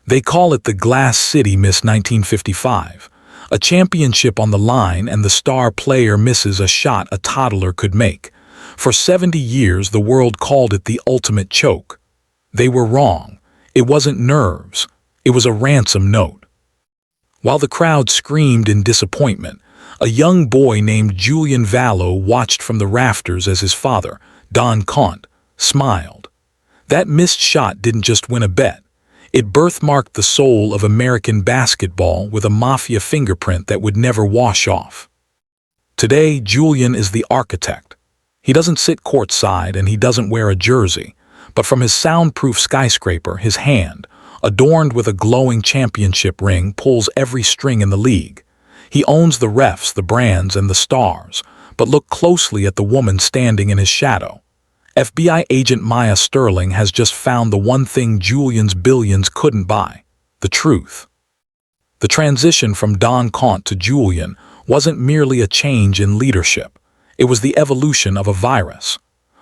They call it the Glass City Miss 1955, a championship on the line and the star player misses a shot a toddler could make. For 70 years the world called it the ultimate choke. They were wrong. It wasn't nerves. It was a ransom note. While the crowd screamed in disappointment, a young boy named Julian Vallo watched from the rafters as his father, Don Cont, smiled. That missed shot didn't just win a bet. It birthmarked the soul of American basketball with a Mafia fingerprint that would never wash off. Today, Julian is the architect. He doesn't sit courtside and he doesn't wear a jersey, but from his soundproof skyscraper, his hand, adorned with a glowing championship ring, pulls every string in the league. He owns the refs, the brands, and the stars, but look closely at the woman standing in his shadow. FBI agent Maya Sterling has just found the one thing Julian's billions couldn't buy: the truth. The transition from Don Cont to Julian wasn't merely a change in leadership. It was the evolution of a virus.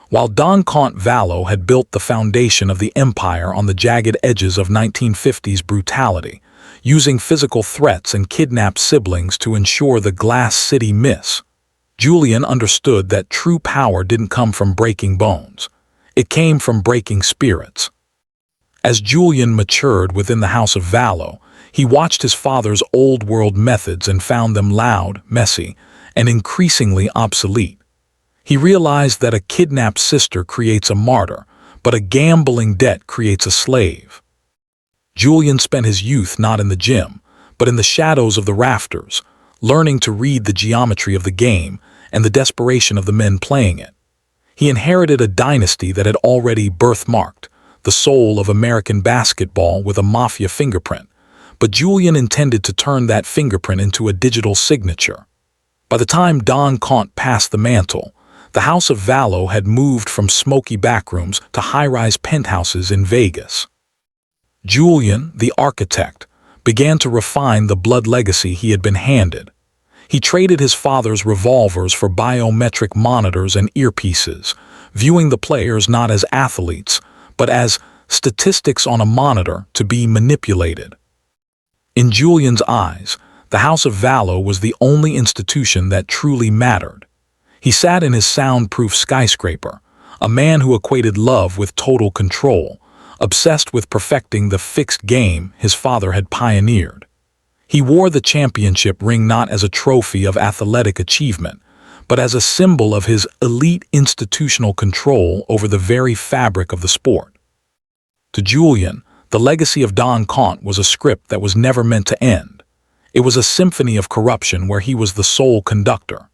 While Don Cont Vallo had built the foundation of the empire on the jagged edges of 1950s brutality, using physical threats and kidnapped siblings to ensure the Glass City Miss, Julian understood that true power didn't come from breaking bones. It came from breaking spirits. As Julian matured within the house of Vallo, he watched his father's old-world methods and found them loud, messy, and increasingly obsolete. He realized that a kidnapped sister creates a martyr, but a gambling debt creates a slave. Julian spent his youth not in the gym, but in the shadows of the rafters, learning to read the geometry of the game and the desperation of the men playing it. He inherited a dynasty that had already birthmarked the soul of American basketball with a Mafia fingerprint, but Julian intended to turn that fingerprint into a digital signature. By the time Don Cont passed the mantle, the House of Vallo had moved from smoky backrooms to high-rise penthouses in Vegas. Julian, the architect, began to refine the blood legacy he had been handed. He traded his father's revolvers for biometric monitors and earpieces, viewing the players not as athletes, but as statistics on a monitor to be manipulated. In Julian's eyes, the House of Vallo was the only institution that truly mattered. He sat in his soundproof skyscraper, a man who equated love with total control, obsessed with perfecting the fixed game his father had pioneered. He wore the championship ring not as a trophy of athletic achievement, but as a symbol of his elite institutional control over the very fabric of the sport. To Julian, the legacy of Don Cont was a script that was never meant to end. It was a symphony of corruption where he was the sole conductor.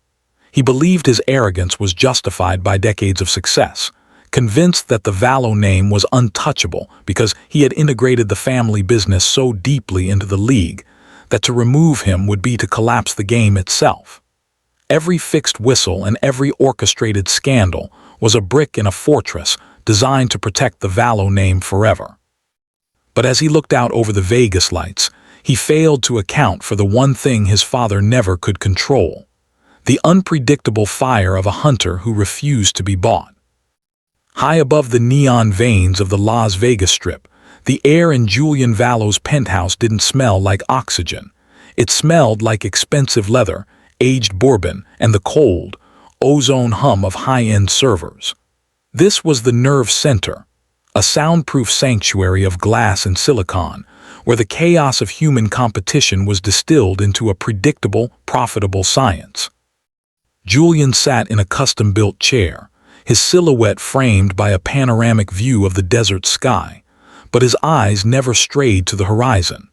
He believed his arrogance was justified by decades of success, convinced that the Vallo name was untouchable because he had integrated the family business so deeply into the league that to remove him would be to collapse the game itself. Every fixed whistle and every orchestrated scandal was a brick in a fortress designed to protect the Vallo name forever. But as he looked out over the Vegas lights, he failed to account for the one thing his father never could control: the unpredictable fire of a hunter who refused to be bought. High above the neon veins of the Las Vegas Strip, the air in Julian Vallo's penthouse didn't smell like oxygen. It smelled like expensive leather, aged bourbon, and the cold, ozone hum of high-end servers. This was the nerve center, a soundproof sanctuary of glass and silicon, where the chaos of human competition was distilled into a predictable, profitable science. Julian sat in a custom-built chair, his silhouette framed by a panoramic view of the desert sky, but his eyes never strayed to the horizon.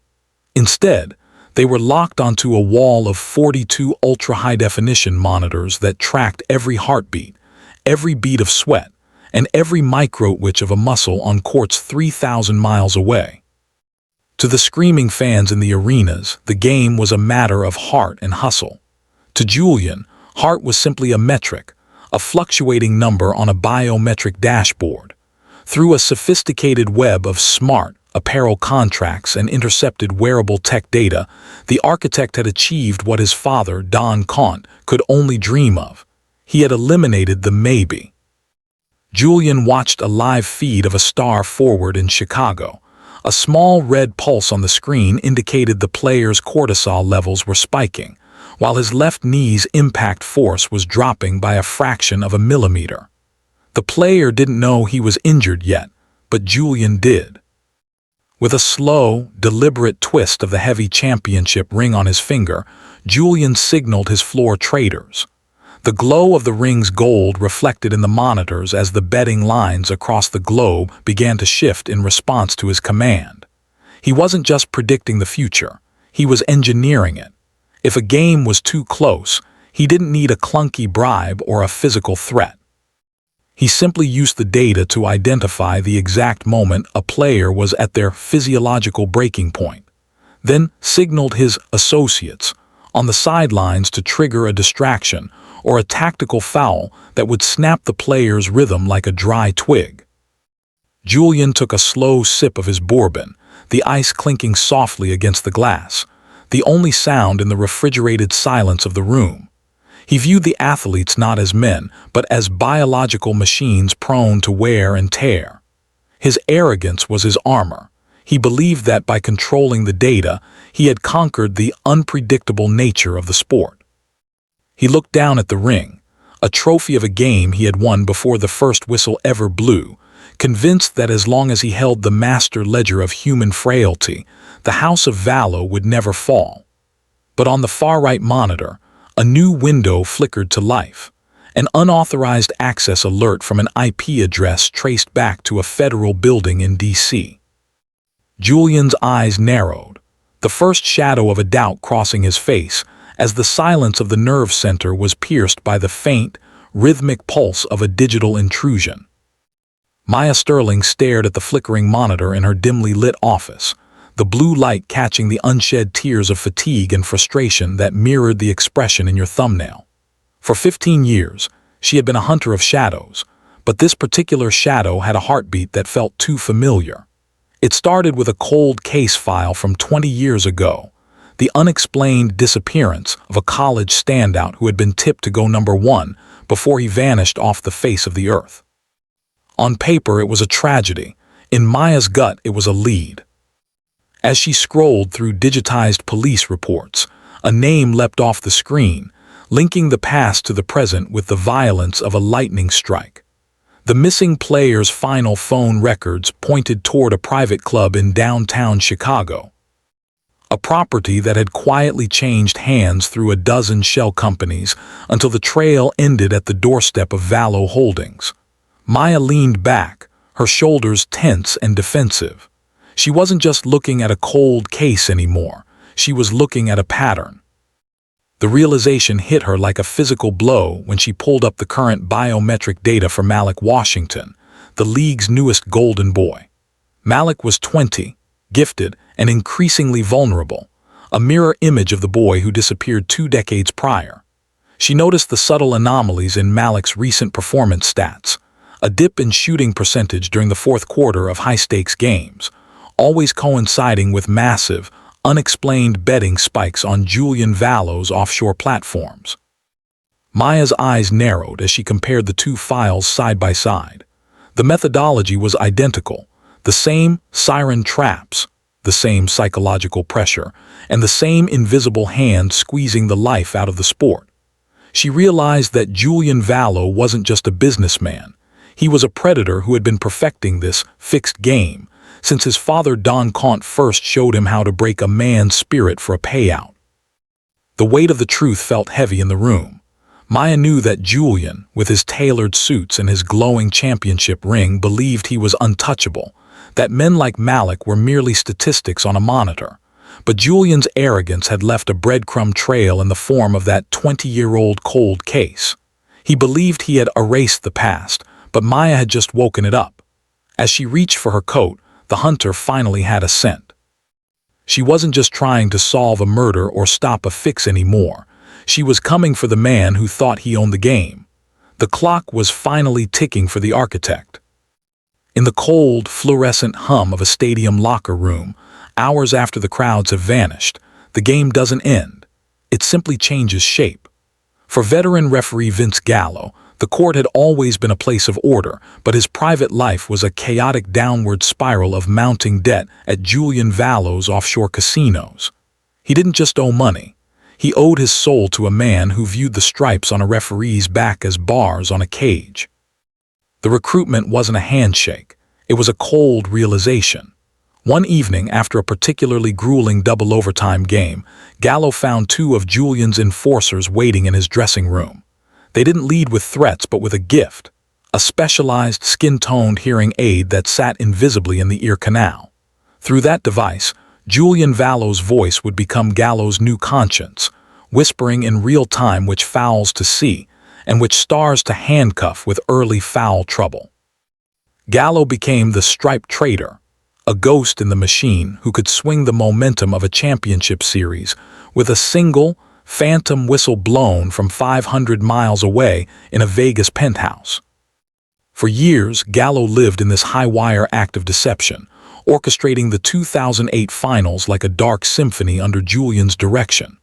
Instead, they were locked onto a wall of 42 ultra-high-definition monitors that tracked every heartbeat, every beat of sweat, and every micro-twitch of a muscle on courts 3,000 miles away. To the screaming fans in the arenas, the game was a matter of heart and hustle. To Julian, heart was simply a metric, a fluctuating number on a biometric dashboard. Through a sophisticated web of smart, apparel contracts and intercepted wearable tech data, the architect had achieved what his father, Don Cont, could only dream of. He had eliminated the maybe. Julian watched a live feed of a star forward in Chicago, A small red pulse on the screen indicated the player's cortisol levels were spiking, while his left knee's impact force was dropping by a fraction of a millimeter. The player didn't know he was injured yet, but Julian did. With a slow, deliberate twist of the heavy championship ring on his finger, Julian signaled his floor traders. The glow of the ring's gold reflected in the monitors as the betting lines across the globe began to shift in response to his command. He wasn't just predicting the future, he was engineering it. If a game was too close, he didn't need a clunky bribe or a physical threat. He simply used the data to identify the exact moment a player was at their physiological breaking point, then signaled his associates on the sidelines to trigger a distraction or a tactical foul that would snap the player's rhythm like a dry twig. Julian took a slow sip of his bourbon, the ice clinking softly against the glass, the only sound in the refrigerated silence of the room. He viewed the athletes not as men, but as biological machines prone to wear and tear. His arrogance was his armor. He believed that by controlling the data, he had conquered the unpredictable nature of the sport. He looked down at the ring, a trophy of a game he had won before the first whistle ever blew, convinced that as long as he held the master ledger of human frailty, the House of Vallo would never fall. But on the far-right monitor, a new window flickered to life, an unauthorized access alert from an IP address traced back to a federal building in D.C. Julian's eyes narrowed, the first shadow of a doubt crossing his face, as the silence of the nerve center was pierced by the faint, rhythmic pulse of a digital intrusion. Maya Sterling stared at the flickering monitor in her dimly lit office, the blue light catching the unshed tears of fatigue and frustration that mirrored the expression in your thumbnail. For 15 years, she had been a hunter of shadows, but this particular shadow had a heartbeat that felt too familiar. It started with a cold case file from 20 years ago, the unexplained disappearance of a college standout who had been tipped to go #1 before he vanished off the face of the earth. On paper, it was a tragedy. In Maya's gut, it was a lead. As she scrolled through digitized police reports, a name leapt off the screen, linking the past to the present with the violence of a lightning strike. The missing player's final phone records pointed toward a private club in downtown Chicago, a property that had quietly changed hands through a dozen shell companies until the trail ended at the doorstep of Vallo Holdings. Maya leaned back, her shoulders tense and defensive. She wasn't just looking at a cold case anymore, she was looking at a pattern. The realization hit her like a physical blow when she pulled up the current biometric data for Malik Washington, the league's newest golden boy. Malik was 20, gifted, and increasingly vulnerable, a mirror image of the boy who disappeared 2 decades prior. She noticed the subtle anomalies in Malik's recent performance stats, a dip in shooting percentage during the fourth quarter of high-stakes games, always coinciding with massive, unexplained betting spikes on Julian Vallo's offshore platforms. Maya's eyes narrowed as she compared the 2 files side by side. The methodology was identical, the same Siren Traps, the same psychological pressure, and the same invisible hand squeezing the life out of the sport. She realized that Julian Vallo wasn't just a businessman. He was a predator who had been perfecting this fixed game since his father Don Cont first showed him how to break a man's spirit for a payout. The weight of the truth felt heavy in the room. Maya knew that Julian, with his tailored suits and his glowing championship ring, believed he was untouchable, that men like Malik were merely statistics on a monitor. But Julian's arrogance had left a breadcrumb trail in the form of that 20-year-old cold case. He believed he had erased the past, but Maya had just woken it up. As she reached for her coat, the hunter finally had a scent. She wasn't just trying to solve a murder or stop a fix anymore. She was coming for the man who thought he owned the game. The clock was finally ticking for the architect. In the cold, fluorescent hum of a stadium locker room, hours after the crowds have vanished, the game doesn't end. It simply changes shape. For veteran referee Vince Gallo, The court had always been a place of order, but his private life was a chaotic downward spiral of mounting debt at Julian Vallo's offshore casinos. He didn't just owe money. He owed his soul to a man who viewed the stripes on a referee's back as bars on a cage. The recruitment wasn't a handshake. It was a cold realization. One evening, after a particularly grueling double overtime game, Gallo found two of Julian's enforcers waiting in his dressing room. They didn't lead with threats but with a gift, a specialized skin-toned hearing aid that sat invisibly in the ear canal. Through that device, Julian Vallo's voice would become Gallo's new conscience, whispering in real time which fouls to see and which stars to handcuff with early foul trouble. Gallo became the Striped Traitor, a ghost in the machine who could swing the momentum of a championship series with a single, phantom whistle blown from 500 miles away in a Vegas penthouse. For years, Gallo lived in this high-wire act of deception, orchestrating the 2008 finals like a dark symphony under Julian's direction.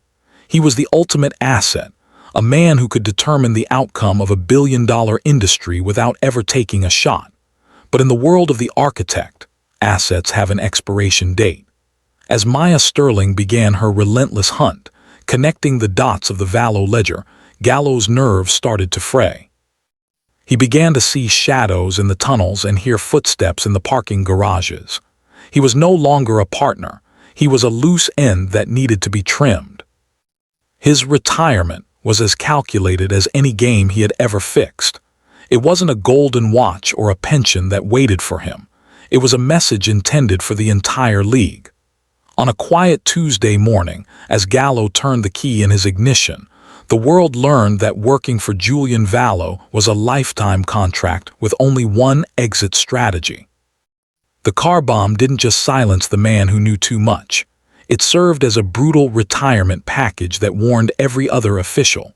He was the ultimate asset, a man who could determine the outcome of a billion-dollar industry without ever taking a shot. But in the world of the architect, assets have an expiration date. As Maya Sterling began her relentless hunt, connecting the dots of the Vallo ledger, Gallo's nerves started to fray. He began to see shadows in the tunnels and hear footsteps in the parking garages. He was no longer a partner. He was a loose end that needed to be trimmed. His retirement was as calculated as any game he had ever fixed. It wasn't a golden watch or a pension that waited for him. It was a message intended for the entire league. On a quiet Tuesday morning, as Gallo turned the key in his ignition, the world learned that working for Julian Vallo was a lifetime contract with only one exit strategy. The car bomb didn't just silence the man who knew too much. It served as a brutal retirement package that warned every other official.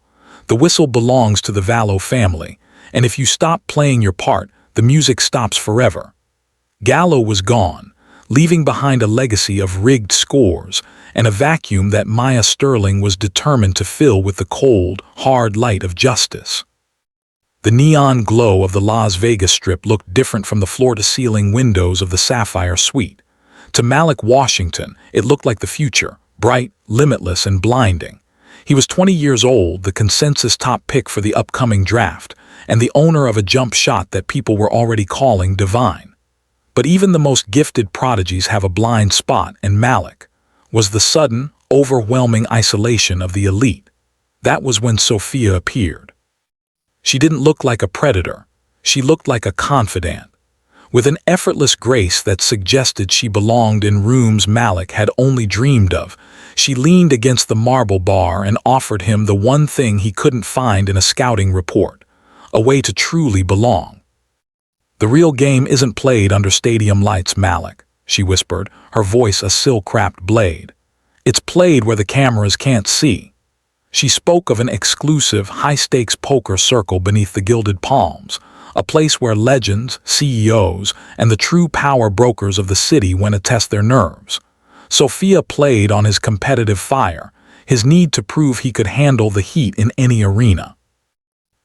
The whistle belongs to the Vallo family, and if you stop playing your part, the music stops forever. Gallo was gone, leaving behind a legacy of rigged scores and a vacuum that Maya Sterling was determined to fill with the cold, hard light of justice. The neon glow of the Las Vegas Strip looked different from the floor-to-ceiling windows of the Sapphire Suite. To Malik Washington, it looked like the future, bright, limitless, and blinding. He was 20 years old, the consensus top pick for the upcoming draft, and the owner of a jump shot that people were already calling divine. But even the most gifted prodigies have a blind spot, and Malik was the sudden, overwhelming isolation of the elite. That was when Sofia appeared. She didn't look like a predator. She looked like a confidant. With an effortless grace that suggested she belonged in rooms Malik had only dreamed of, she leaned against the marble bar and offered him the one thing he couldn't find in a scouting report, a way to truly belong. "The real game isn't played under stadium lights, Malik," she whispered, her voice a silk-wrapped blade. "It's played where the cameras can't see." She spoke of an exclusive, high-stakes poker circle beneath the gilded palms, a place where legends, CEOs, and the true power brokers of the city went to test their nerves. Sofia played on his competitive fire, his need to prove he could handle the heat in any arena.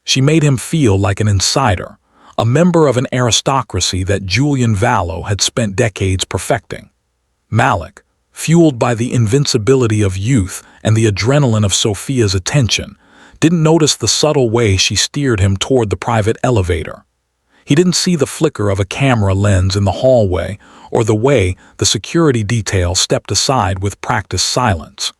She made him feel like an insider, a member of an aristocracy that Julian Vallo had spent decades perfecting. Malik, fueled by the invincibility of youth and the adrenaline of Sofia's attention, didn't notice the subtle way she steered him toward the private elevator. He didn't see the flicker of a camera lens in the hallway or the way the security detail stepped aside with practiced silence.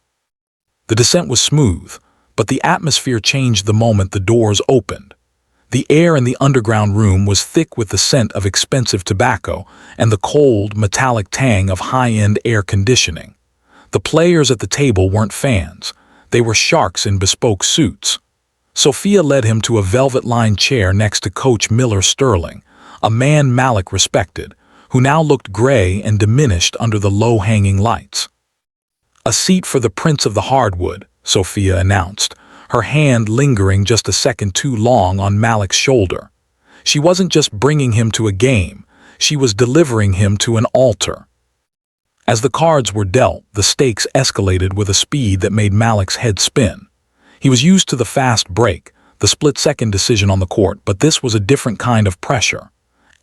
The descent was smooth, but the atmosphere changed the moment the doors opened. The air in the underground room was thick with the scent of expensive tobacco and the cold, metallic tang of high-end air conditioning. The players at the table weren't fans. They were sharks in bespoke suits. Sofia led him to a velvet-lined chair next to Coach Miller Sterling, a man Malik respected, who now looked gray and diminished under the low-hanging lights. "A seat for the Prince of the Hardwood," Sofia announced, her hand lingering just a second too long on Malik's shoulder. She wasn't just bringing him to a game, she was delivering him to an altar. As the cards were dealt, the stakes escalated with a speed that made Malik's head spin. He was used to the fast break, the split-second decision on the court, but this was a different kind of pressure.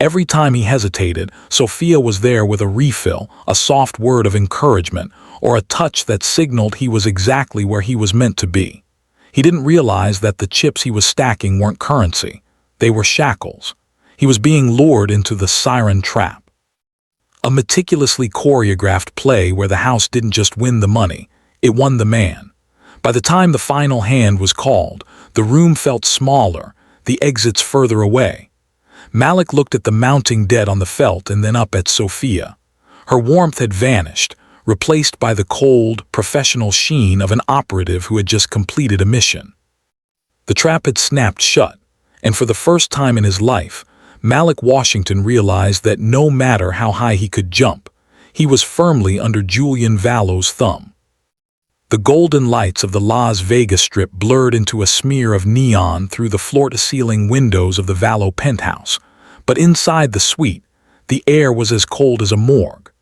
Every time he hesitated, Sofia was there with a refill, a soft word of encouragement, or a touch that signaled he was exactly where he was meant to be. He didn't realize that the chips he was stacking weren't currency. They were shackles. He was being lured into the Siren Trap. A meticulously choreographed play where the house didn't just win the money, it won the man. By the time the final hand was called, the room felt smaller, the exits further away. Malik looked at the mounting debt on the felt and then up at Sofia. Her warmth had vanished, replaced by the cold, professional sheen of an operative who had just completed a mission. The trap had snapped shut, and for the first time in his life, Malik Washington realized that no matter how high he could jump, he was firmly under Julian Vallo's thumb. The golden lights of the Las Vegas Strip blurred into a smear of neon through the floor-to-ceiling windows of the Vallo penthouse, but inside the suite, the air was as cold as a morgue.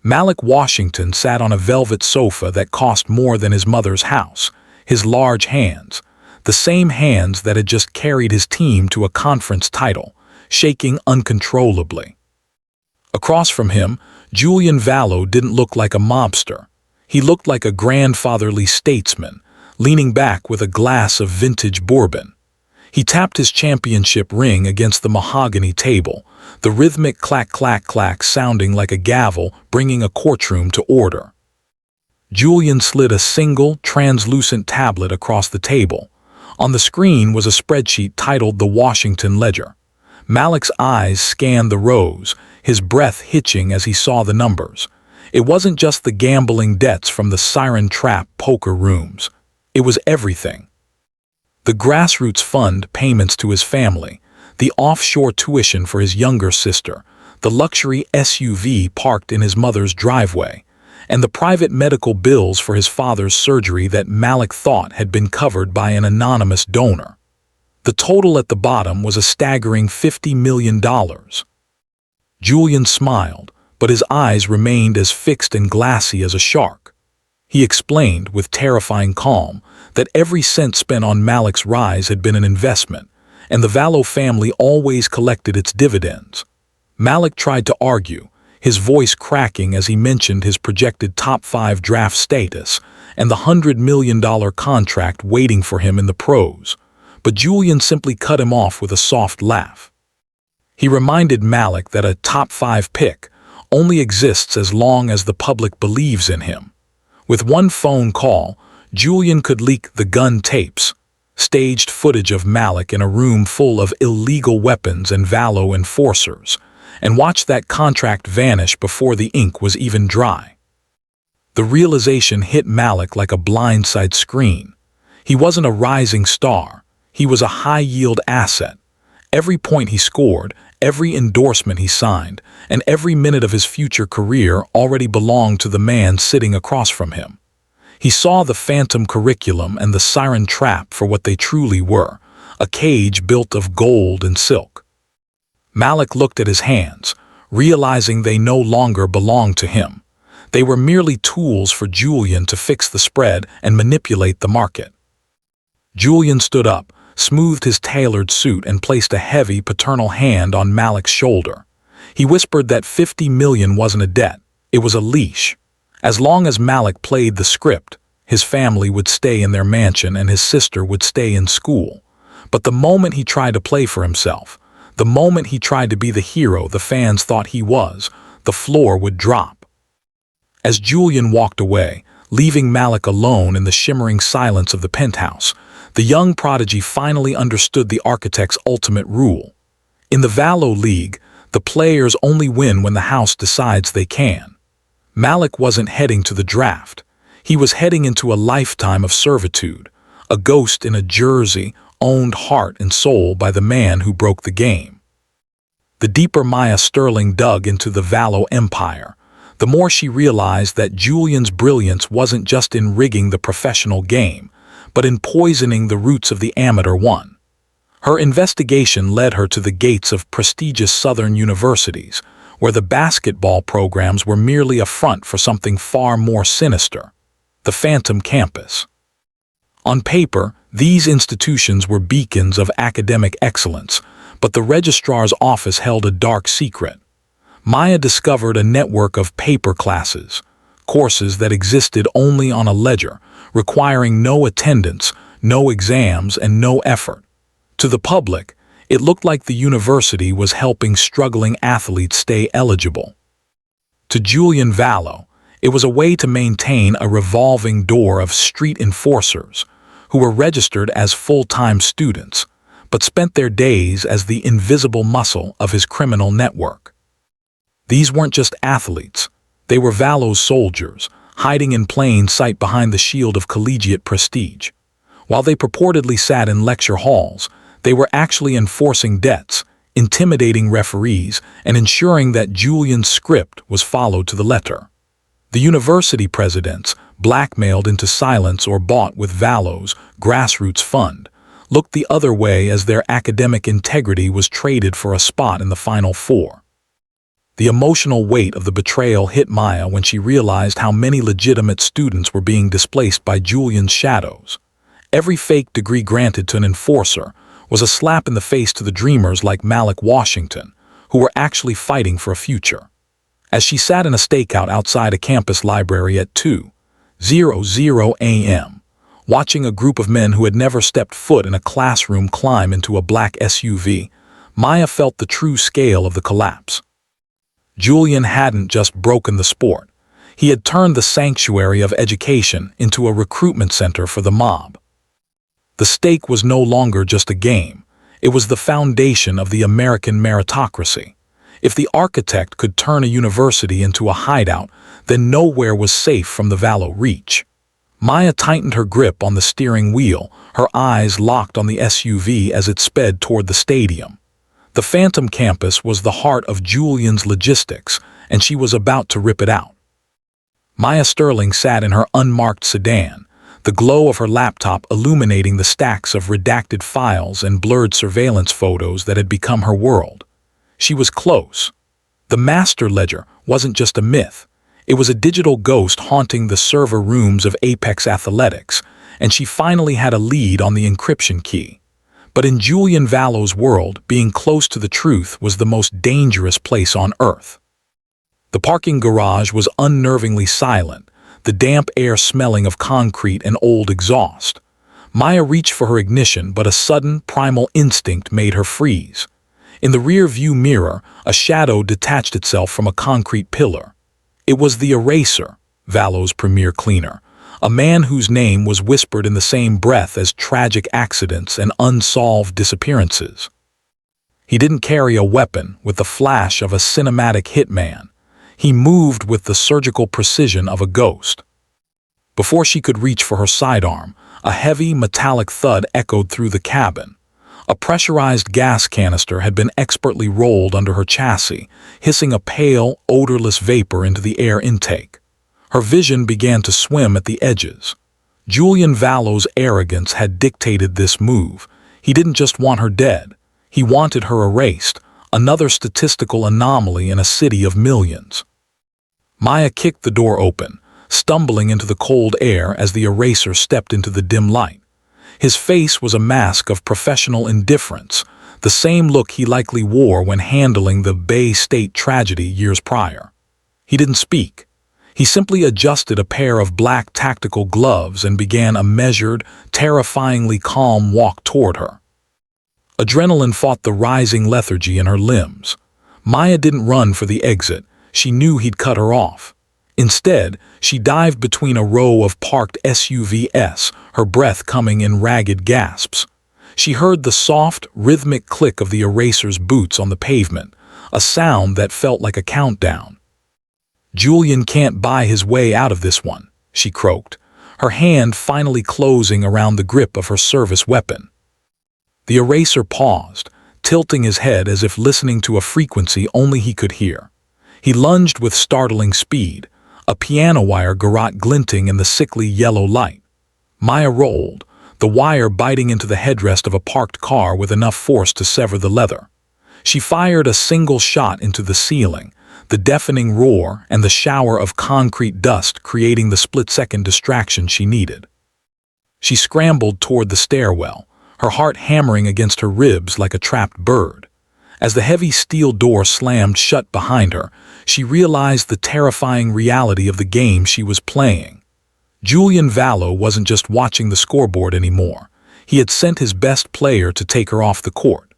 Malik Washington sat on a velvet sofa that cost more than his mother's house, his large hands, the same hands that had just carried his team to a conference title, shaking uncontrollably. Across from him, Julian Vallo didn't look like a mobster. He looked like a grandfatherly statesman, leaning back with a glass of vintage bourbon. He tapped his championship ring against the mahogany table, the rhythmic clack-clack-clack sounding like a gavel bringing a courtroom to order. Julian slid a single, translucent tablet across the table. On the screen was a spreadsheet titled The Washington Ledger. Malik's eyes scanned the rows, his breath hitching as he saw the numbers. It wasn't just the gambling debts from the Siren Trap poker rooms. It was everything. The grassroots fund payments to his family, the offshore tuition for his younger sister, the luxury SUV parked in his mother's driveway, and the private medical bills for his father's surgery that Malik thought had been covered by an anonymous donor. The total at the bottom was a staggering $50 million. Julian smiled, but his eyes remained as fixed and glassy as a shark. He explained, with terrifying calm, that every cent spent on Malik's rise had been an investment, and the Vallo family always collected its dividends. Malik tried to argue, his voice cracking as he mentioned his projected top 5 draft status and the $100 million contract waiting for him in the pros, but Julian simply cut him off with a soft laugh. He reminded Malik that a top 5 pick only exists as long as the public believes in him. With one phone call, Julian could leak the gun tapes, staged footage of Malik in a room full of illegal weapons and Vallo enforcers, and watch that contract vanish before the ink was even dry. The realization hit Malik like a blindside screen. He wasn't a rising star, he was a high-yield asset. Every point he scored, every endorsement he signed, and every minute of his future career already belonged to the man sitting across from him. He saw the phantom curriculum and the Siren Trap for what they truly were, a cage built of gold and silk. Malik looked at his hands, realizing they no longer belonged to him. They were merely tools for Julian to fix the spread and manipulate the market. Julian stood up, smoothed his tailored suit and placed a heavy paternal hand on Malik's shoulder. He whispered that $50 million wasn't a debt, it was a leash. As long as Malik played the script, his family would stay in their mansion and his sister would stay in school. But the moment he tried to play for himself, the moment he tried to be the hero the fans thought he was, the floor would drop. As Julian walked away, leaving Malik alone in the shimmering silence of the penthouse, the young prodigy finally understood the architect's ultimate rule. In the Vallo League, the players only win when the house decides they can. Malik wasn't heading to the draft. He was heading into a lifetime of servitude, a ghost in a jersey owned heart and soul by the man who broke the game. The deeper Maya Sterling dug into the Vallo empire, the more she realized that Julian's brilliance wasn't just in rigging the professional game, but in poisoning the roots of the amateur one. Her investigation led her to the gates of prestigious Southern universities, where the basketball programs were merely a front for something far more sinister, the Phantom Campus. On paper, These institutions were beacons of academic excellence, but the registrar's office held a dark secret. Maya discovered a network of paper classes, courses that existed only on a ledger, requiring no attendance, no exams, and no effort. To the public, it looked like the university was helping struggling athletes stay eligible. To Julian Vallo, it was a way to maintain a revolving door of street enforcers who were registered as full-time students, but spent their days as the invisible muscle of his criminal network. These weren't just athletes. They were Vallo's soldiers, hiding in plain sight behind the shield of collegiate prestige. While they purportedly sat in lecture halls, they were actually enforcing debts, intimidating referees, and ensuring that Julian's script was followed to the letter. The university presidents, blackmailed into silence or bought with Vallo's grassroots fund, looked the other way as their academic integrity was traded for a spot in the Final Four. The emotional weight of the betrayal hit Maya when she realized how many legitimate students were being displaced by Julian's shadows. Every fake degree granted to an enforcer was a slap in the face to the dreamers like Malik Washington, who were actually fighting for a future. As she sat in a stakeout outside a campus library at 2:00 a.m., watching a group of men who had never stepped foot in a classroom climb into a black SUV, Maya felt the true scale of the collapse. Julian hadn't just broken the sport. He had turned the sanctuary of education into a recruitment center for the mob. The stake was no longer just a game. It was the foundation of the American meritocracy. If the architect could turn a university into a hideout, then nowhere was safe from the Vallo reach. Maya tightened her grip on the steering wheel, her eyes locked on the SUV as it sped toward the stadium. The Phantom campus was the heart of Julian's logistics, and she was about to rip it out. Maya Sterling sat in her unmarked sedan, the glow of her laptop illuminating the stacks of redacted files and blurred surveillance photos that had become her world. She was close. The master ledger wasn't just a myth. It was a digital ghost haunting the server rooms of Apex Athletics, and she finally had a lead on the encryption key. But in Julian Vallo's world, being close to the truth was the most dangerous place on earth. The parking garage was unnervingly silent, the damp air smelling of concrete and old exhaust. Maya reached for her ignition, but a sudden, primal instinct made her freeze. In the rear-view mirror, a shadow detached itself from a concrete pillar. It was the Eraser, Vallo's premier cleaner, a man whose name was whispered in the same breath as tragic accidents and unsolved disappearances. He didn't carry a weapon with the flash of a cinematic hitman. He moved with the surgical precision of a ghost. Before she could reach for her sidearm, a heavy metallic thud echoed through the cabin. A pressurized gas canister had been expertly rolled under her chassis, hissing a pale, odorless vapor into the air intake. Her vision began to swim at the edges. Julian Vallo's arrogance had dictated this move. He didn't just want her dead. He wanted her erased, another statistical anomaly in a city of millions. Maya kicked the door open, stumbling into the cold air as the Eraser stepped into the dim light. His face was a mask of professional indifference, the same look he likely wore when handling the Bay State tragedy years prior. He didn't speak. He simply adjusted a pair of black tactical gloves and began a measured, terrifyingly calm walk toward her. Adrenaline fought the rising lethargy in her limbs. Maya didn't run for the exit. She knew he'd cut her off. Instead, she dived between a row of parked SUVs, her breath coming in ragged gasps. She heard the soft, rhythmic click of the Eraser's boots on the pavement, a sound that felt like a countdown. "Julian can't buy his way out of this one," she croaked, her hand finally closing around the grip of her service weapon. The Eraser paused, tilting his head as if listening to a frequency only he could hear. He lunged with startling speed, a piano wire garrote glinting in the sickly yellow light. Maya rolled, the wire biting into the headrest of a parked car with enough force to sever the leather. She fired a single shot into the ceiling, the deafening roar and the shower of concrete dust creating the split-second distraction she needed. She scrambled toward the stairwell, her heart hammering against her ribs like a trapped bird. As the heavy steel door slammed shut behind her, she realized the terrifying reality of the game she was playing. Julian Vallo wasn't just watching the scoreboard anymore. He had sent his best player to take her off the court.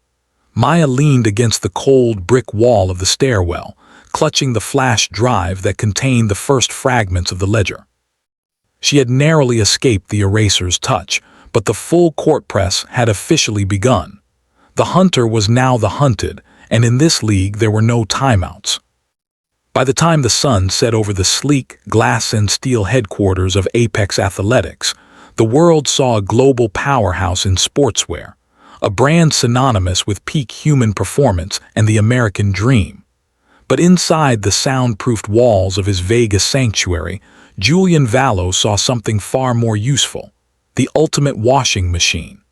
Maya leaned against the cold brick wall of the stairwell, clutching the flash drive that contained the first fragments of the ledger. She had narrowly escaped the eraser's touch, but the full court press had officially begun. The hunter was now the hunted, and in this league there were no timeouts. By the time the sun set over the sleek, glass and steel headquarters of Apex Athletics, the world saw a global powerhouse in sportswear, a brand synonymous with peak human performance and the American dream. But inside the soundproofed walls of his Vegas sanctuary, Julian Vallo saw something far more useful: the ultimate washing machine.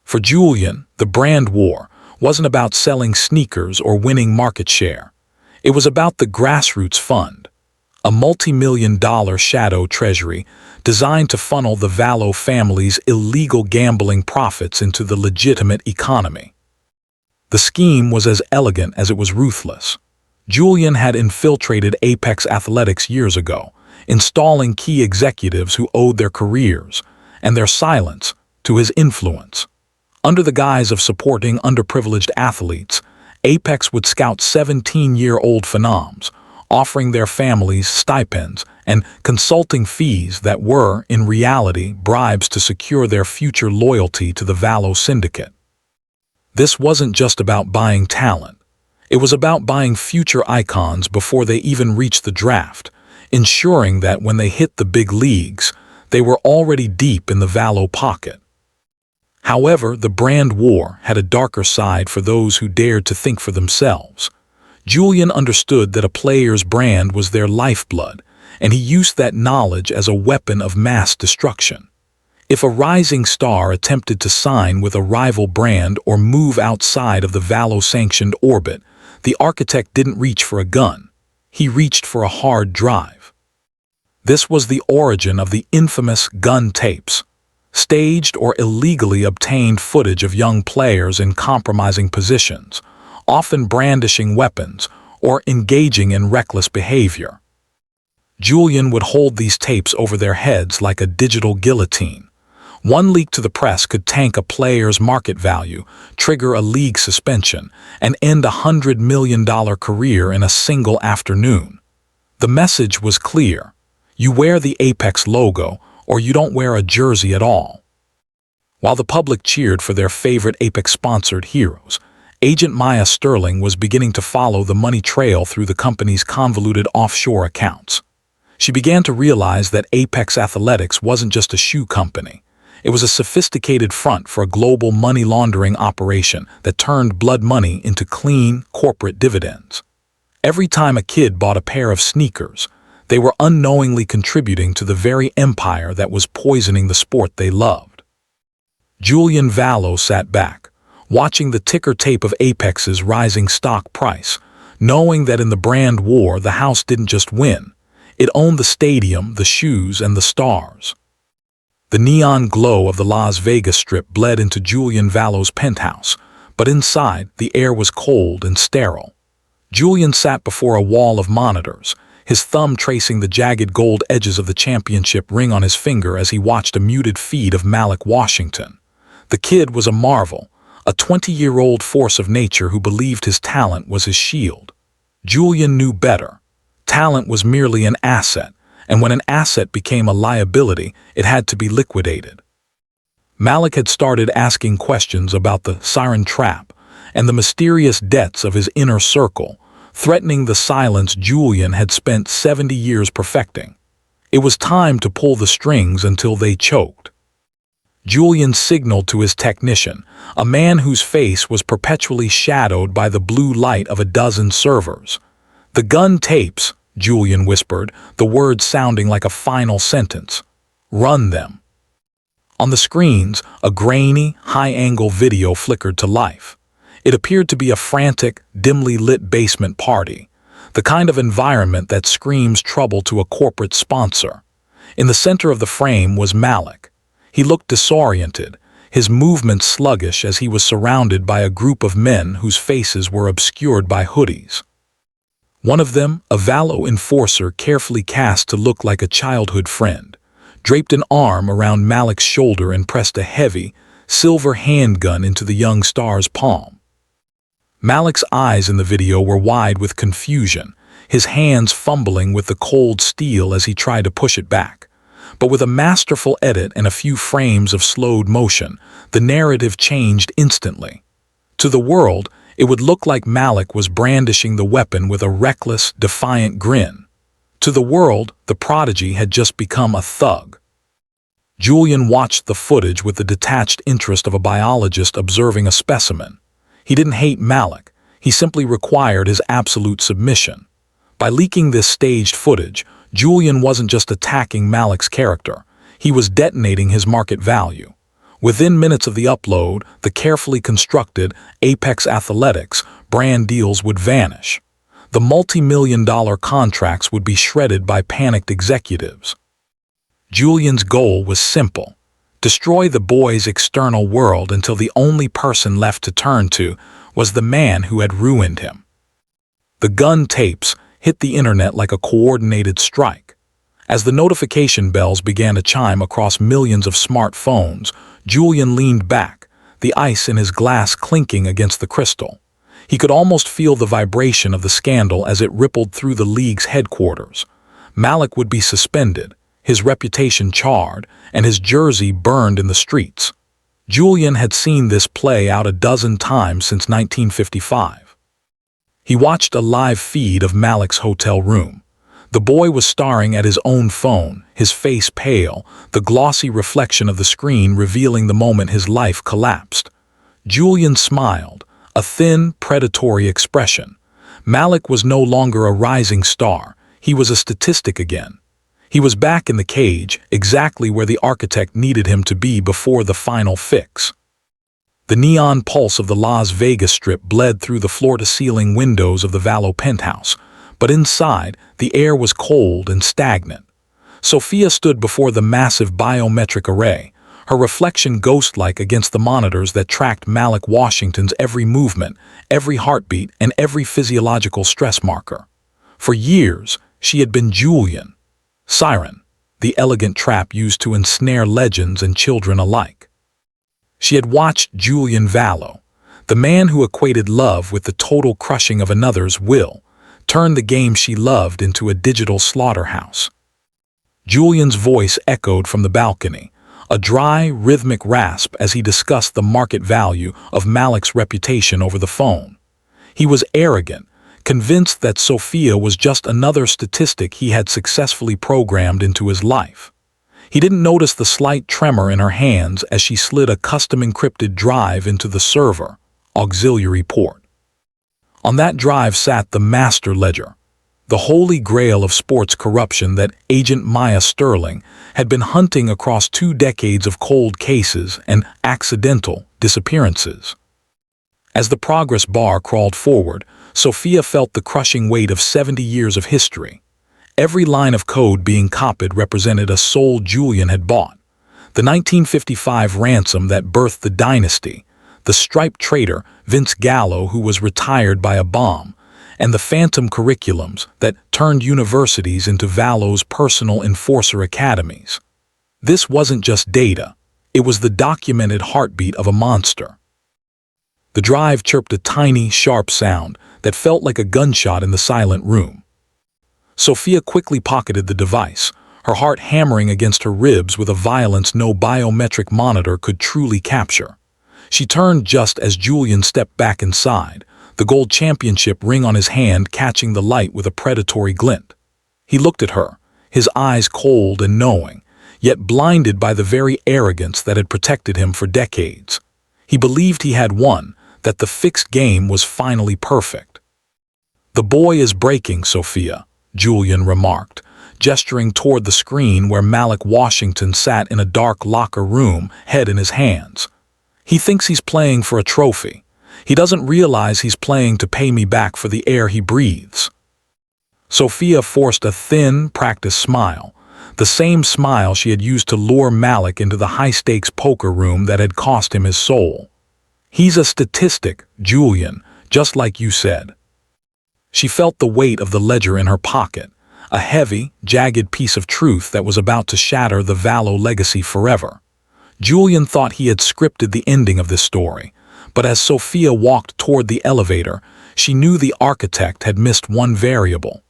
For Julian, the brand war wasn't about selling sneakers or winning market share. It was about the Grassroots Fund, a multi-million-dollar shadow treasury designed to funnel the Vallo family's illegal gambling profits into the legitimate economy. The scheme was as elegant as it was ruthless. Julian had infiltrated Apex Athletics years ago, installing key executives who owed their careers and their silence to his influence. Under the guise of supporting underprivileged athletes, Apex would scout 17-year-old phenoms, offering their families stipends and consulting fees that were, in reality, bribes to secure their future loyalty to the Vallo syndicate. This wasn't just about buying talent. It was about buying future icons before they even reached the draft, ensuring that when they hit the big leagues, they were already deep in the Vallo pocket. However, the brand war had a darker side for those who dared to think for themselves. Julian understood that a player's brand was their lifeblood, and he used that knowledge as a weapon of mass destruction. If a rising star attempted to sign with a rival brand or move outside of the Vallo-sanctioned orbit, the architect didn't reach for a gun. He reached for a hard drive. This was the origin of the infamous gun tapes, staged or illegally obtained footage of young players in compromising positions, often brandishing weapons or engaging in reckless behavior. Julian would hold these tapes over their heads like a digital guillotine. One leak to the press could tank a player's market value, trigger a league suspension, and end a $100 million career in a single afternoon. The message was clear: you wear the Apex logo, or you don't wear a jersey at all. While the public cheered for their favorite Apex-sponsored heroes, Agent Maya Sterling was beginning to follow the money trail through the company's convoluted offshore accounts. She began to realize that Apex Athletics wasn't just a shoe company. It was a sophisticated front for a global money laundering operation that turned blood money into clean, corporate dividends. Every time a kid bought a pair of sneakers, they were unknowingly contributing to the very empire that was poisoning the sport they loved. Julian Vallo sat back, watching the ticker tape of Apex's rising stock price, knowing that in the brand war the house didn't just win. It owned the stadium, the shoes, and the stars. The neon glow of the Las Vegas Strip bled into Julian Vallo's penthouse, but inside the air was cold and sterile. Julian sat before a wall of monitors, his thumb tracing the jagged gold edges of the championship ring on his finger as he watched a muted feed of Malik Washington. The kid was a marvel, a 20-year-old force of nature who believed his talent was his shield. Julian knew better. Talent was merely an asset, and when an asset became a liability, it had to be liquidated. Malik had started asking questions about the Siren Trap and the mysterious debts of his inner circle, threatening the silence Julian had spent 70 years perfecting. It was time to pull the strings until they choked. Julian signaled to his technician, a man whose face was perpetually shadowed by the blue light of a dozen servers. "The gun tapes," Julian whispered, the words sounding like a final sentence. "Run them." On the screens, a grainy, high-angle video flickered to life. It appeared to be a frantic, dimly lit basement party, the kind of environment that screams trouble to a corporate sponsor. In the center of the frame was Malik. He looked disoriented, his movements sluggish as he was surrounded by a group of men whose faces were obscured by hoodies. One of them, a Vallo enforcer carefully cast to look like a childhood friend, draped an arm around Malik's shoulder and pressed a heavy, silver handgun into the young star's palm. Malik's eyes in the video were wide with confusion, his hands fumbling with the cold steel as he tried to push it back. But with a masterful edit and a few frames of slowed motion, the narrative changed instantly. To the world, it would look like Malik was brandishing the weapon with a reckless, defiant grin. To the world, the prodigy had just become a thug. Julian watched the footage with the detached interest of a biologist observing a specimen. He didn't hate Malik, he simply required his absolute submission. By leaking this staged footage, Julian wasn't just attacking Malik's character, he was detonating his market value. Within minutes of the upload, the carefully constructed Apex Athletics brand deals would vanish. The multi-million-dollar contracts would be shredded by panicked executives. Julian's goal was simple: destroy the boy's external world until the only person left to turn to was the man who had ruined him. The gun tapes hit the internet like a coordinated strike. As the notification bells began to chime across millions of smartphones, Julian leaned back, the ice in his glass clinking against the crystal. He could almost feel the vibration of the scandal as it rippled through the league's headquarters. Malik would be suspended, his reputation charred, and his jersey burned in the streets. Julian had seen this play out a dozen times since 1955. He watched a live feed of Malik's hotel room. The boy was staring at his own phone, his face pale, the glossy reflection of the screen revealing the moment his life collapsed. Julian smiled, a thin, predatory expression. Malik was no longer a rising star, he was a statistic again. He was back in the cage, exactly where the architect needed him to be before the final fix. The neon pulse of the Las Vegas Strip bled through the floor-to-ceiling windows of the Vallo penthouse, but inside, the air was cold and stagnant. Sofia stood before the massive biometric array, her reflection ghost-like against the monitors that tracked Malik Washington's every movement, every heartbeat, and every physiological stress marker. For years, she had been Julian, Siren, the elegant trap used to ensnare legends and children alike. She had watched Julian Vallo, the man who equated love with the total crushing of another's will, turn the game she loved into a digital slaughterhouse. Julian's voice echoed from the balcony, a dry, rhythmic rasp as he discussed the market value of Malik's reputation over the phone. He was arrogant, convinced that Sofia was just another statistic he had successfully programmed into his life. He didn't notice the slight tremor in her hands as she slid a custom-encrypted drive into the server, auxiliary port. On that drive sat the master ledger, the holy grail of sports corruption that Agent Maya Sterling had been hunting across 2 decades of cold cases and accidental disappearances. As the progress bar crawled forward, Sofia felt the crushing weight of 70 years of history. Every line of code being copied represented a soul Julian had bought. The 1955 ransom that birthed the dynasty, the Striped Traitor, Vince Gallo, who was retired by a bomb, and the phantom curriculums that turned universities into Vallo's personal enforcer academies. This wasn't just data, it was the documented heartbeat of a monster. The drive chirped a tiny, sharp sound that felt like a gunshot in the silent room. Sofia quickly pocketed the device, her heart hammering against her ribs with a violence no biometric monitor could truly capture. She turned just as Julian stepped back inside, the gold championship ring on his hand catching the light with a predatory glint. He looked at her, his eyes cold and knowing, yet blinded by the very arrogance that had protected him for decades. He believed he had won, that the fixed game was finally perfect. "The boy is breaking, Sofia," Julian remarked, gesturing toward the screen where Malik Washington sat in a dark locker room, head in his hands. "He thinks he's playing for a trophy. He doesn't realize he's playing to pay me back for the air he breathes." Sofia forced a thin, practiced smile, the same smile she had used to lure Malik into the high-stakes poker room that had cost him his soul. "He's a statistic, Julian, just like you said." She felt the weight of the ledger in her pocket, a heavy, jagged piece of truth that was about to shatter the Vallo legacy forever. Julian thought he had scripted the ending of this story, but as Sofia walked toward the elevator, she knew the architect had missed one variable.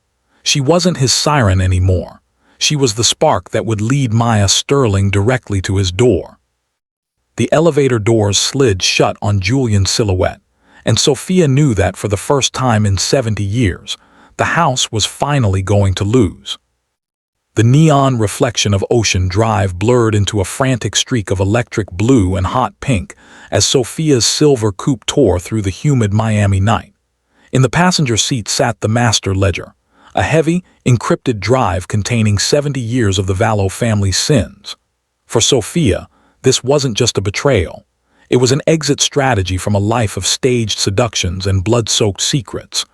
She wasn't his siren anymore. She was the spark that would lead Maya Sterling directly to his door. The elevator doors slid shut on Julian's silhouette, and Sofia knew that for the first time in 70 years, the house was finally going to lose. The neon reflection of Ocean Drive blurred into a frantic streak of electric blue and hot pink as Sofia's silver coupe tore through the humid Miami night. In the passenger seat sat the master ledger, a heavy, encrypted drive containing 70 years of the Vallo family's sins. For Sofia, this wasn't just a betrayal. It was an exit strategy from a life of staged seductions and blood-soaked secrets.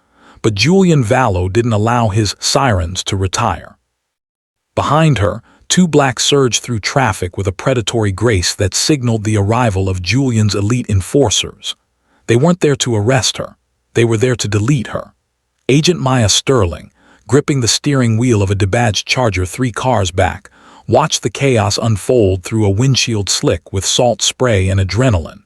But Julian Vallo didn't allow his sirens to retire. Behind her, two blacks surged through traffic with a predatory grace that signaled the arrival of Julian's elite enforcers. They weren't there to arrest her. They were there to delete her. Agent Maya Sterling, gripping the steering wheel of a debadged Charger 3 cars back, watched the chaos unfold through a windshield slick with salt spray and adrenaline.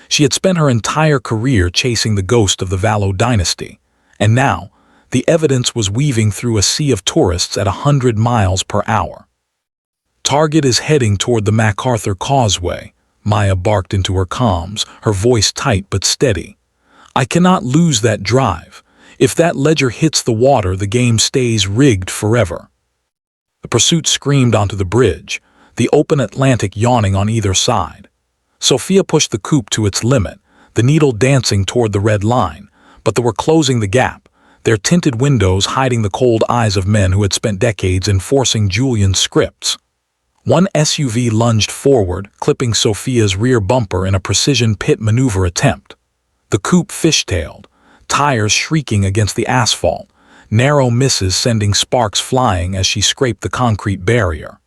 She had spent her entire career chasing the ghost of the Vallo Dynasty, and now, the evidence was weaving through a sea of tourists at 100 miles per hour. "Target is heading toward the MacArthur Causeway," Maya barked into her comms, her voice tight but steady. "I cannot lose that drive. If that ledger hits the water, the game stays rigged forever." The pursuit screamed onto the bridge, the open Atlantic yawning on either side. Sofia pushed the coupe to its limit, the needle dancing toward the red line, but they were closing the gap, their tinted windows hiding the cold eyes of men who had spent decades enforcing Julian's scripts. One SUV lunged forward, clipping Sofia's rear bumper in a precision pit maneuver attempt. The coupe fishtailed, tires shrieking against the asphalt, narrow misses sending sparks flying as she scraped the concrete barrier.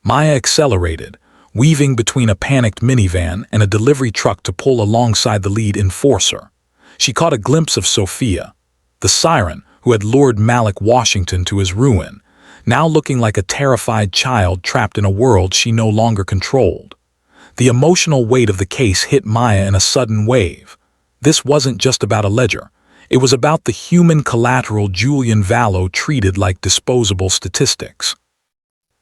Maya accelerated, weaving between a panicked minivan and a delivery truck to pull alongside the lead enforcer. She caught a glimpse of Sofia, the siren who had lured Malik Washington to his ruin, now looking like a terrified child trapped in a world she no longer controlled. The emotional weight of the case hit Maya in a sudden wave. This wasn't just about a ledger. It was about the human collateral Julian Vallo treated like disposable statistics.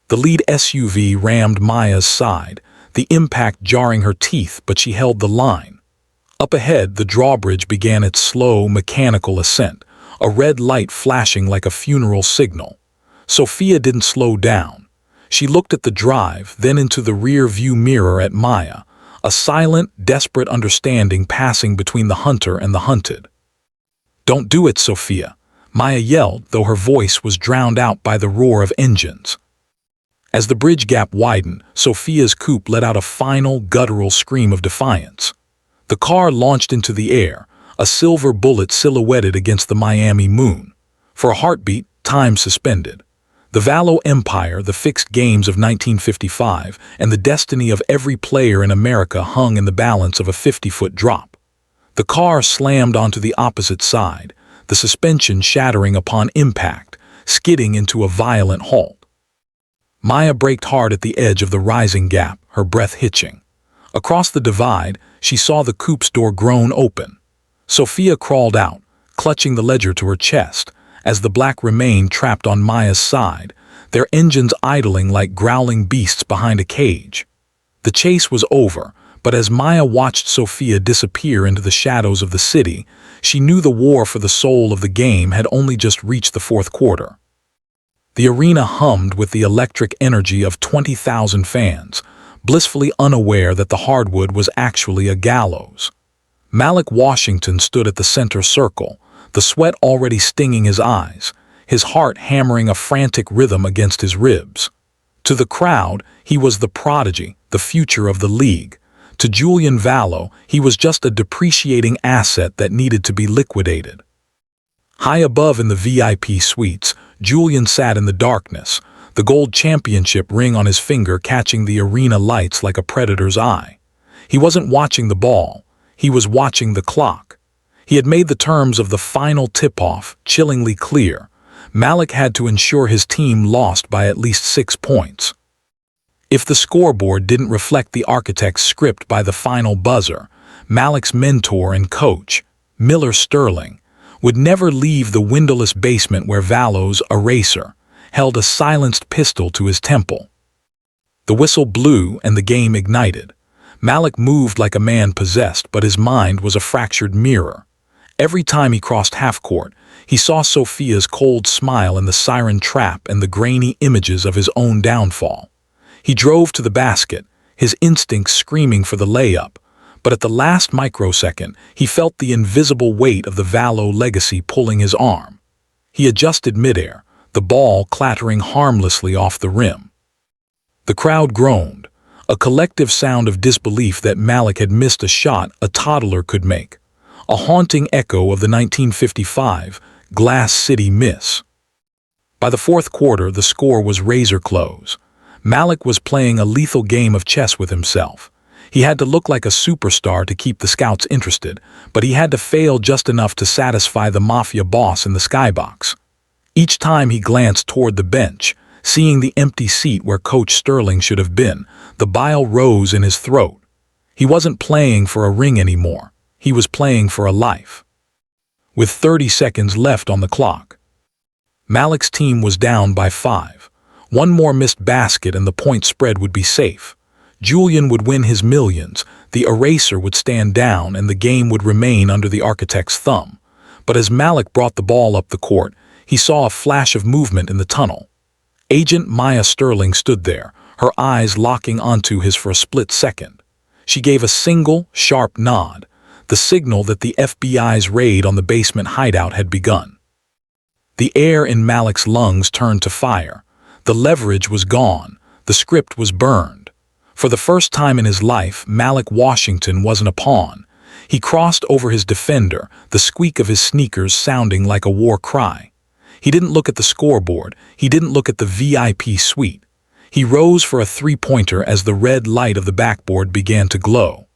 The lead SUV rammed Maya's side, the impact jarring her teeth, but she held the line. Up ahead, the drawbridge began its slow, mechanical ascent, a red light flashing like a funeral signal. Sofia didn't slow down. She looked at the drive, then into the rear-view mirror at Maya, a silent, desperate understanding passing between the hunter and the hunted. "Don't do it, Sofia," Maya yelled, though her voice was drowned out by the roar of engines. As the bridge gap widened, Sofia's coupe let out a final, guttural scream of defiance. The car launched into the air, a silver bullet silhouetted against the Miami moon. For a heartbeat, time suspended. The Vallo Empire, the fixed games of 1955, and the destiny of every player in America hung in the balance of a 50-foot drop. The car slammed onto the opposite side, the suspension shattering upon impact, skidding into a violent halt. Maya braked hard at the edge of the rising gap, her breath hitching. Across the divide, she saw the coupe's door groan open. Sofia crawled out, clutching the ledger to her chest, as the black remained trapped on Maya's side, their engines idling like growling beasts behind a cage. The chase was over, but as Maya watched Sofia disappear into the shadows of the city, she knew the war for the soul of the game had only just reached the fourth quarter. The arena hummed with the electric energy of 20,000 fans, blissfully unaware that the hardwood was actually a gallows. Malik Washington stood at the center circle, the sweat already stinging his eyes, his heart hammering a frantic rhythm against his ribs. To the crowd, he was the prodigy, the future of the league. To Julian Vallo, he was just a depreciating asset that needed to be liquidated. High above in the VIP suites, Julian sat in the darkness, the gold championship ring on his finger catching the arena lights like a predator's eye. He wasn't watching the ball, he was watching the clock. He had made the terms of the final tip-off chillingly clear. Malik had to ensure his team lost by at least 6 points. If the scoreboard didn't reflect the architect's script by the final buzzer, Malik's mentor and coach, Miller Sterling, would never leave the windowless basement where Vallo's eraser held a silenced pistol to his temple. The whistle blew and the game ignited. Malik moved like a man possessed, but his mind was a fractured mirror. Every time he crossed half-court, he saw Sofia's cold smile in the Siren Trap and the grainy images of his own downfall. He drove to the basket, his instincts screaming for the layup, but at the last microsecond, he felt the invisible weight of the Vallo legacy pulling his arm. He adjusted midair, the ball clattering harmlessly off the rim. The crowd groaned, a collective sound of disbelief that Malik had missed a shot a toddler could make, a haunting echo of the 1955 Glass City miss. By the fourth quarter, the score was razor close. Malik was playing a lethal game of chess with himself. He had to look like a superstar to keep the scouts interested, but he had to fail just enough to satisfy the Mafia boss in the skybox. Each time he glanced toward the bench, seeing the empty seat where Coach Sterling should have been, the bile rose in his throat. He wasn't playing for a ring anymore. He was playing for a life. With 30 seconds left on the clock, Malik's team was down by 5. One more missed basket and the point spread would be safe. Julian would win his millions, the eraser would stand down, and the game would remain under the architect's thumb. But as Malik brought the ball up the court, he saw a flash of movement in the tunnel. Agent Maya Sterling stood there, her eyes locking onto his for a split second. She gave a single, sharp nod, the signal that the FBI's raid on the basement hideout had begun. The air in Malik's lungs turned to fire. The leverage was gone. The script was burned. For the first time in his life, Malik Washington wasn't a pawn. He crossed over his defender, the squeak of his sneakers sounding like a war cry. He didn't look at the scoreboard. He didn't look at the VIP suite. He rose for a three-pointer as the red light of the backboard began to glow.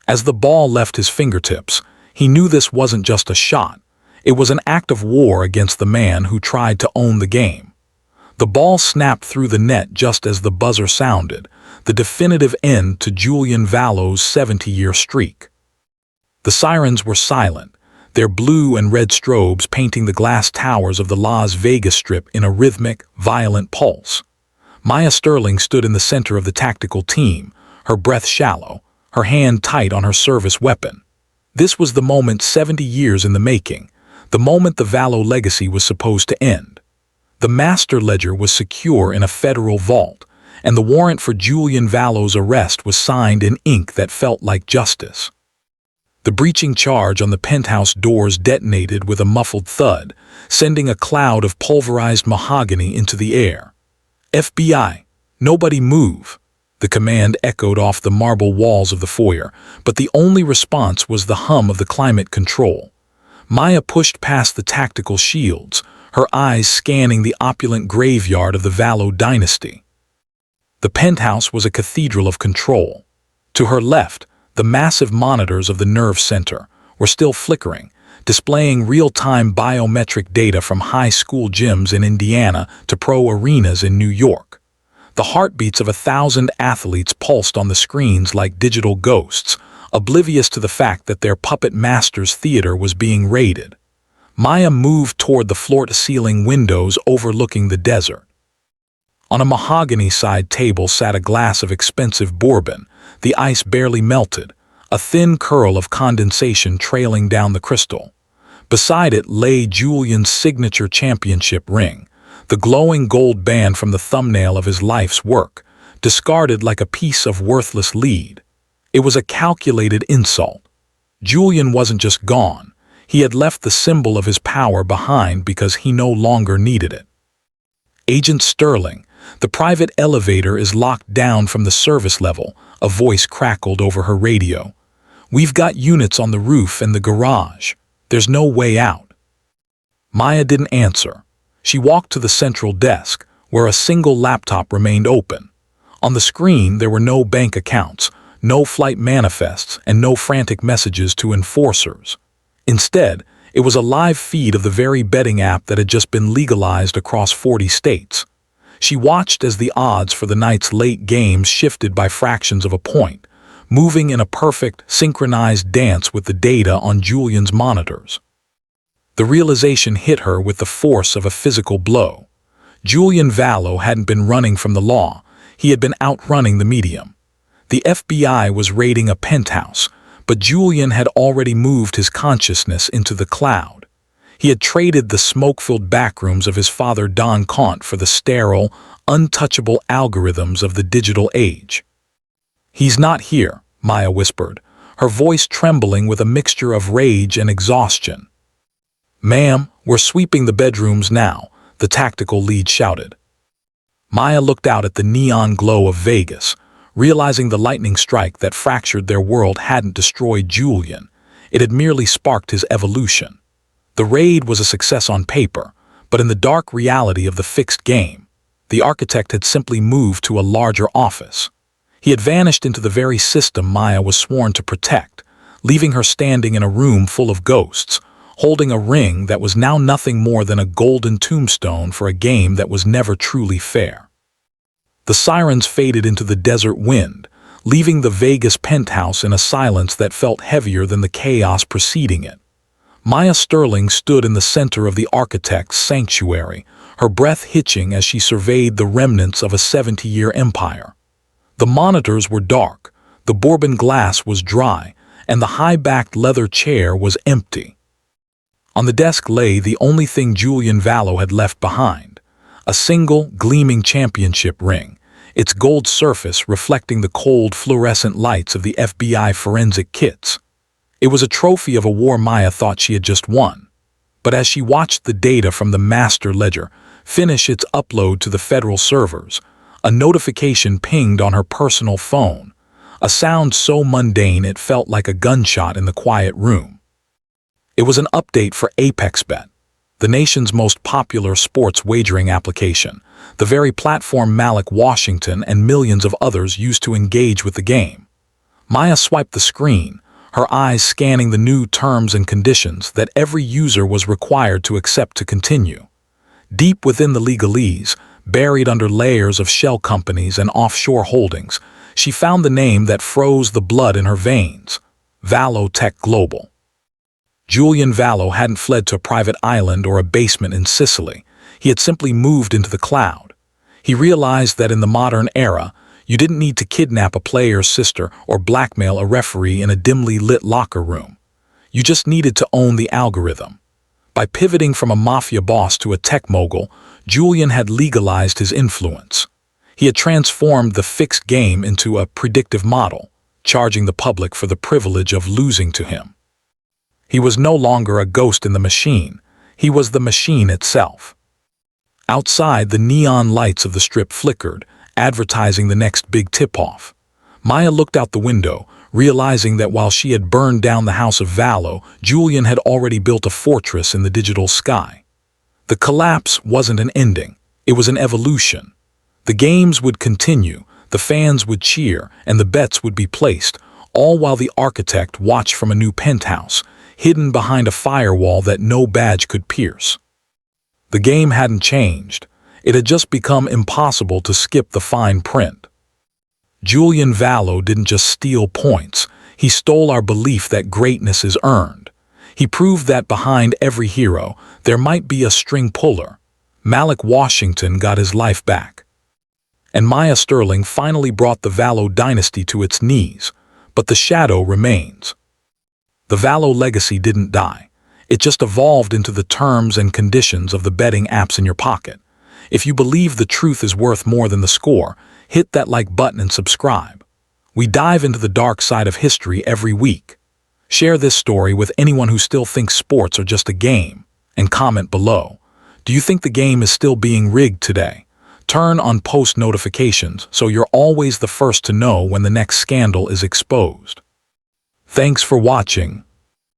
As the ball left his fingertips, he knew this wasn't just a shot. It was an act of war against the man who tried to own the game. The ball snapped through the net just as the buzzer sounded, the definitive end to Julian Vallo's 70-year streak. The sirens were silent, their blue and red strobes painting the glass towers of the Las Vegas Strip in a rhythmic, violent pulse. Maya Sterling stood in the center of the tactical team, her breath shallow, her hand tight on her service weapon. This was the moment 70 years in the making, the moment the Vallo legacy was supposed to end. The master ledger was secure in a federal vault, and the warrant for Julian Vallo's arrest was signed in ink that felt like justice. The breaching charge on the penthouse doors detonated with a muffled thud, sending a cloud of pulverized mahogany into the air. FBI, nobody move. The command echoed off the marble walls of the foyer, but the only response was the hum of the climate control. Maya pushed past the tactical shields, her eyes scanning the opulent graveyard of the Vallo Dynasty. The penthouse was a cathedral of control. To her left, the massive monitors of the nerve center were still flickering, displaying real-time biometric data from high school gyms in Indiana to pro arenas in New York. The heartbeats of 1,000 athletes pulsed on the screens like digital ghosts, oblivious to the fact that their puppet master's theater was being raided. Maya moved toward the floor-to-ceiling windows overlooking the desert. On a mahogany side table sat a glass of expensive bourbon, the ice barely melted, a thin curl of condensation trailing down the crystal. Beside it lay Julian's signature championship ring, the glowing gold band from the thumbnail of his life's work, discarded like a piece of worthless lead. It was a calculated insult. Julian wasn't just gone. He had left the symbol of his power behind because he no longer needed it. Agent Sterling, the private elevator is locked down from the service level, a voice crackled over her radio. We've got units on the roof and the garage. There's no way out. Maya didn't answer. She walked to the central desk, where a single laptop remained open. On the screen, there were no bank accounts, no flight manifests, and no frantic messages to enforcers. Instead, it was a live feed of the very betting app that had just been legalized across 40 states. She watched as the odds for the night's late games shifted by fractions of a point, moving in a perfect, synchronized dance with the data on Julian's monitors. The realization hit her with the force of a physical blow. Julian Vallo hadn't been running from the law, he had been outrunning the medium. The FBI was raiding a penthouse, but Julian had already moved his consciousness into the cloud. He had traded the smoke-filled backrooms of his father Don Cont for the sterile, untouchable algorithms of the digital age. "He's not here," Maya whispered, her voice trembling with a mixture of rage and exhaustion. "Ma'am, we're sweeping the bedrooms now," the tactical lead shouted. Maya looked out at the neon glow of Vegas, realizing the lightning strike that fractured their world hadn't destroyed Julian. It had merely sparked his evolution. The raid was a success on paper, but in the dark reality of the fixed game, the architect had simply moved to a larger office. He had vanished into the very system Maya was sworn to protect, leaving her standing in a room full of ghosts, holding a ring that was now nothing more than a golden tombstone for a game that was never truly fair. The sirens faded into the desert wind, leaving the Vegas penthouse in a silence that felt heavier than the chaos preceding it. Maya Sterling stood in the center of the architect's sanctuary, her breath hitching as she surveyed the remnants of a 70-year empire. The monitors were dark, the Bourbon glass was dry, and the high-backed leather chair was empty. On the desk lay the only thing Julian Vallo had left behind, a single, gleaming championship ring, its gold surface reflecting the cold, fluorescent lights of the FBI forensic kits. It was a trophy of a war Maya thought she had just won. But as she watched the data from the master ledger finish its upload to the federal servers, a notification pinged on her personal phone, a sound so mundane it felt like a gunshot in the quiet room. It was an update for ApexBet, the nation's most popular sports wagering application, the very platform Malik Washington and millions of others used to engage with the game. Maya swiped the screen, her eyes scanning the new terms and conditions that every user was required to accept to continue. Deep within the legalese, buried under layers of shell companies and offshore holdings, she found the name that froze the blood in her veins: Vallo Tech Global. Julian Vallo hadn't fled to a private island or a basement in Sicily. He had simply moved into the cloud. He realized that in the modern era, you didn't need to kidnap a player's sister or blackmail a referee in a dimly lit locker room. You just needed to own the algorithm. By pivoting from a mafia boss to a tech mogul, Julian had legalized his influence. He had transformed the fixed game into a predictive model, charging the public for the privilege of losing to him. He was no longer a ghost in the machine. He was the machine itself. Outside, the neon lights of the strip flickered, advertising the next big tip-off. Maya looked out the window, realizing that while she had burned down the house of Vallo, Julian had already built a fortress in the digital sky. The collapse wasn't an ending, it was an evolution. The games would continue, the fans would cheer, and the bets would be placed, all while the architect watched from a new penthouse, hidden behind a firewall that no badge could pierce. The game hadn't changed. It had just become impossible to skip the fine print. Julian Vallo didn't just steal points, he stole our belief that greatness is earned. He proved that behind every hero, there might be a string puller. Malik Washington got his life back. And Maya Sterling finally brought the Vallo Dynasty to its knees, but the shadow remains. The Vallo legacy didn't die. It just evolved into the terms and conditions of the betting apps in your pocket. If you believe the truth is worth more than the score, hit that like button and subscribe. We dive into the dark side of history every week. Share this story with anyone who still thinks sports are just a game, and comment below. Do you think the game is still being rigged today? Turn on post notifications so you're always the first to know when the next scandal is exposed. Thanks for watching.